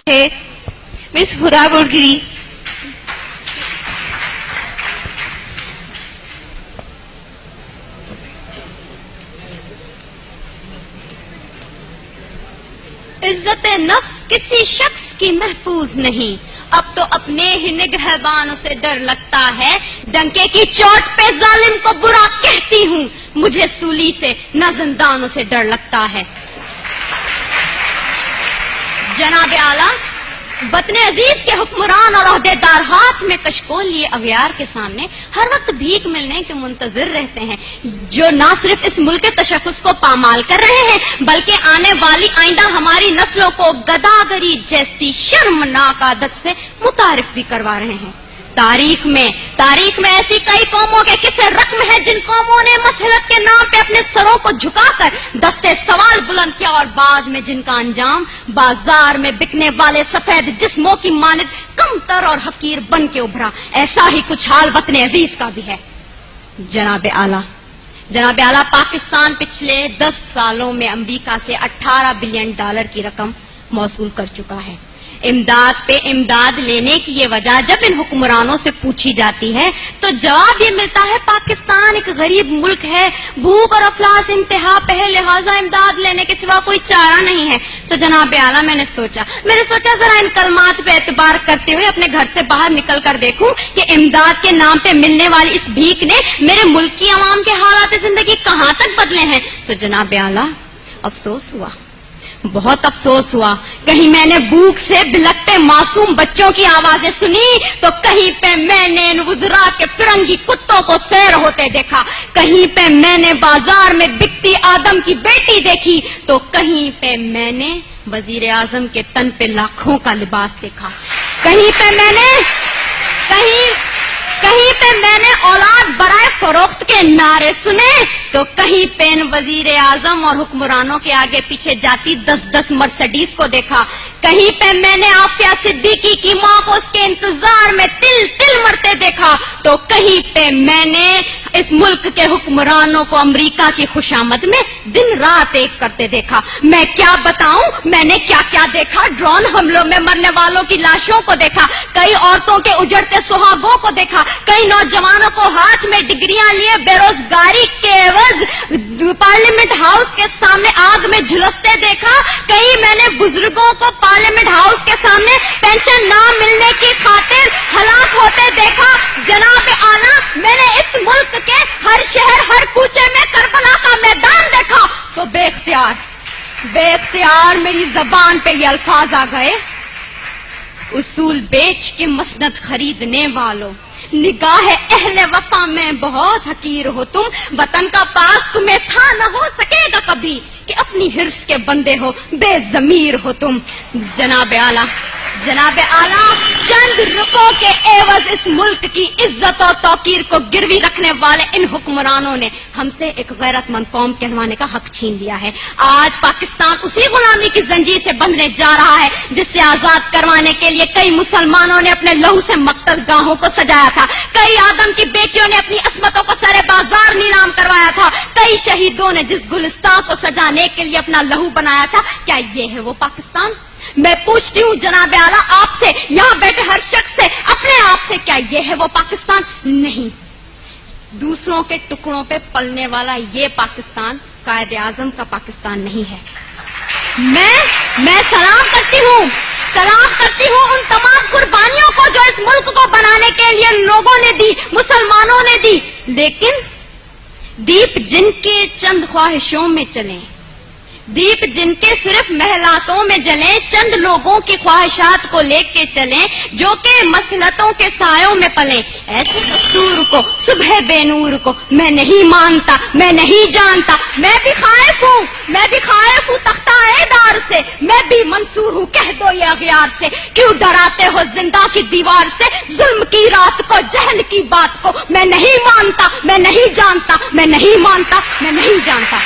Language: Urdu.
ہے مس ہدا بڑگری. عزت نفس کسی شخص کی محفوظ نہیں، اب تو اپنے ہی نگہبانوں سے ڈر لگتا ہے. ڈنکے کی چوٹ پہ ظالم کو برا کہتی ہوں، مجھے سولی سے نہ زندانوں سے ڈر لگتا ہے. جناب اعلیٰ، وطن عزیز کے حکمران اور عہدیدار ہاتھ میں کشکول لیے اغیار کے سامنے ہر وقت بھیک ملنے کے منتظر رہتے ہیں، جو نہ صرف اس ملک کے تشخص کو پامال کر رہے ہیں بلکہ آنے والی آئندہ ہماری نسلوں کو گداگری جیسی شرمناک عادت سے متعارف بھی کروا رہے ہیں. تاریخ میں ایسی کئی قوموں کے قصے رقم ہیں جن قوموں نے مسلط کے نام پہ اپنے سروں کو جھکا کر دستے سوال بلند کیا اور بعد میں جن کا انجام بازار میں بکنے والے سفید جسموں کی مانند کمتر اور حقیر بن کے ابھرا. ایسا ہی کچھ حال وطن عزیز کا بھی ہے. جناب اعلیٰ، پاکستان پچھلے 10 سالوں میں امریکہ سے $18 بلین کی رقم موصول کر چکا ہے. امداد پہ امداد لینے کی یہ وجہ جب ان حکمرانوں سے پوچھی جاتی ہے تو جواب یہ ملتا ہے پاکستان ایک غریب ملک ہے، بھوک اور افلاس انتہا پہ ہے، لہٰذا امداد لینے کے سوا کوئی چارہ نہیں ہے. تو جناب اعلیٰ، میں نے سوچا ذرا ان کلمات پہ اعتبار کرتے ہوئے اپنے گھر سے باہر نکل کر دیکھوں کہ امداد کے نام پہ ملنے والی اس بھیک نے میرے ملک کی عوام کے حالات زندگی کہاں تک بدلے ہیں. تو جناب اعلیٰ، بہت افسوس ہوا. کہیں میں نے بھوک سے بلکتے معصوم بچوں کی آوازیں سنی تو کہیں پہ میں نے وزراء کے فرنگی کتوں کو سیر ہوتے دیکھا، کہیں پہ میں نے بازار میں بکتی آدم کی بیٹی دیکھی تو کہیں پہ میں نے وزیر اعظم کے تن پہ لاکھوں کا لباس دیکھا، کہیں پہ میں نے اولاد برائے فروخت کے نعرے سنے تو کہیں پہ وزیر اعظم اور حکمرانوں کے آگے پیچھے جاتی 10 مرسڈیز کو دیکھا، کہیں پہ میں نے عافیہ صدیقی کی ماں کو اس کے انتظار میں تل مرتے دیکھا تو کہیں پہ میں نے اس ملک کے حکمرانوں کو امریکہ کی خوشامد میں دن رات ایک کرتے دیکھا. میں کیا بتاؤں میں نے کیا کیا دیکھا. ڈرون حملوں میں مرنے والوں کی لاشوں کو دیکھا، کئی عورتوں کے اجڑتے سہاگوں کو دیکھا، کئی نوجوانوں کو ہاتھ میں ڈگریاں لیے بے روزگاری کے عوض پارلیمنٹ ہاؤس کے سامنے آگ میں جھلستے دیکھا، کئی میں نے بزرگوں کو پارلیمنٹ ہاؤس کے سامنے پینشن نہ ملنے کی خاطر ہلاک ہوتے دیکھا. جناب اعلیٰ، میں نے اس ملک کے ہر شہر ہر کوچے میں کربلا کا میدان دیکھا تو بے اختیار میری زبان پہ یہ الفاظ آ گئے: اصول بیچ کے مسند خریدنے والوں، نگاہ اہل وفا میں بہت حقیر ہو تم، وطن کا پاس تمہیں تھا نہ ہو سکے گا کبھی کہ اپنی حرص کے بندے ہو، بے ضمیر ہو تم. جناب اعلیٰ، چند روپوں کے عوض اس ملک کی عزت اور توقیر کو گروی رکھنے والے ان حکمرانوں نے ہم سے ایک غیرت مند قوم کہلوانے کا حق چھین لیا ہے. آج پاکستان اسی غلامی کی زنجیر سے بندھنے جا رہا ہے جس سے آزاد کروانے کے لیے کئی مسلمانوں نے اپنے لہو سے مقتل گاہوں کو سجایا تھا، کئی آدم کی بیٹیوں نے اپنی عصمتوں کو سرے بازار نیلام کروایا تھا، کئی شہیدوں نے جس گلستان کو سجانے کے لیے اپنا لہو بنایا تھا. کیا یہ ہے وہ پاکستان؟ میں پوچھتی ہوں جناب اعلیٰ آپ سے، یہاں بیٹھے ہر شخص سے، اپنے آپ سے، کیا یہ ہے وہ پاکستان؟ نہیں. دوسروں کے ٹکڑوں پہ پلنے والا یہ پاکستان قائد اعظم کا پاکستان نہیں ہے. میں سلام کرتی ہوں ان تمام قربانیوں کو جو اس ملک کو بنانے کے لیے لوگوں نے دی، مسلمانوں نے دی، لیکن دیپ جن کے چند خواہشوں میں چلیں، دیپ جن کے صرف محلاتوں میں جلیں، چند لوگوں کی خواہشات کو لے کے چلیں جو کہ مسلطوں کے سایوں میں پلیں، ایسے دستور کو، صبح بے نور کو میں نہیں مانتا، میں نہیں جانتا. میں بھی خائف ہوں تختہ دار سے، میں بھی منصور ہوں کہہ دو یہ اغیار سے. کیوں ڈراتے ہو زندہ کی دیوار سے، ظلم کی رات کو، جہل کی بات کو؟ میں نہیں مانتا، میں نہیں جانتا، میں نہیں مانتا، میں نہیں جانتا.